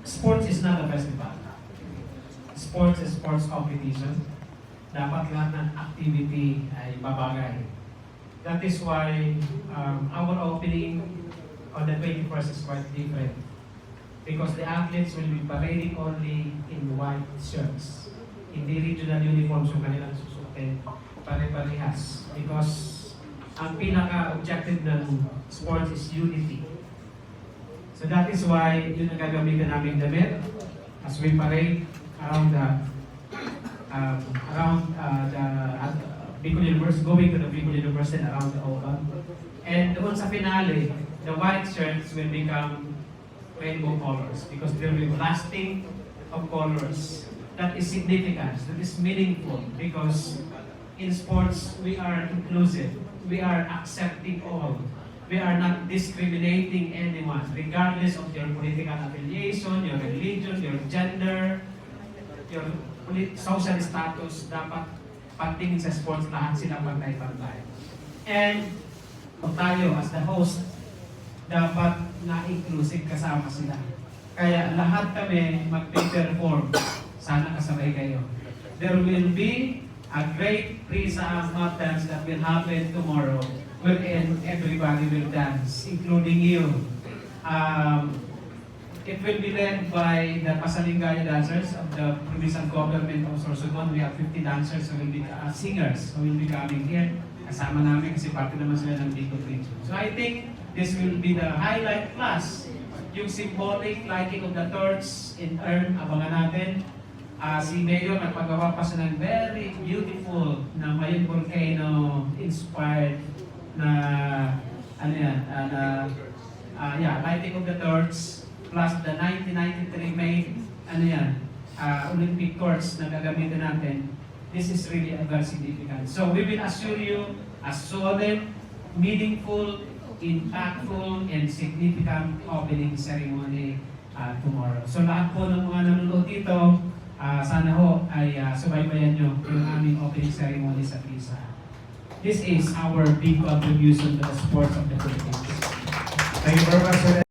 sports is not a festival. Sports is sports competition. Dapat lahat ng activity ay babagay. That is why our opening on the 21st is quite different. Because the athletes will be parading only in white shirts. Hindi regional uniforms yung kanilang susuotin. Pare-parehas. Because ang pinaka-objective ng sports is unity. So that is why yun ang gagamitin namin damit as we parade around the Bicol University, going to the Bicol University and around the oval. And doon sa finale, the white shirts will become rainbow colors because there will be blasting of colors. That is significant, that is meaningful because in sports we are inclusive, we are accepting all. We are not discriminating anyone, regardless of your political affiliation, your religion, your gender, your social status. Dapat pagtingin sa sports, lahat sila pantay-pantay. And tayo, as the host, dapat na-inclusive kasama sila. Kaya lahat kami mag-perform. Sana kasabay kayo. There will be a great Prisa Ahmad dance that will happen tomorrow, wherein everybody will dance, including you. It will be led by the Pasalingaya dancers of the provincial government of Sorsogon. We have 50 dancers who will be singers who will be coming here. Kasama namin kasi parte naman sila ng Bicol region. So I think this will be the highlight plus yung symbolic lighting of the torch in urn. Abangan natin. Si Mayor nagpagawa pa siya ng very beautiful na Mayon volcano inspired na lighting of the torch plus the 1993 May Olympic torch na gagamitin natin. This is really a very significant. So we will assure you a solemn, meaningful, impactful, and significant opening ceremony tomorrow. So lahat po ng mga nanonood dito, sana ho ay subaybayan nyo yung aming opening ceremony sa Prisa. This is our big contribution to the sports of the Philippines. Thank you very much.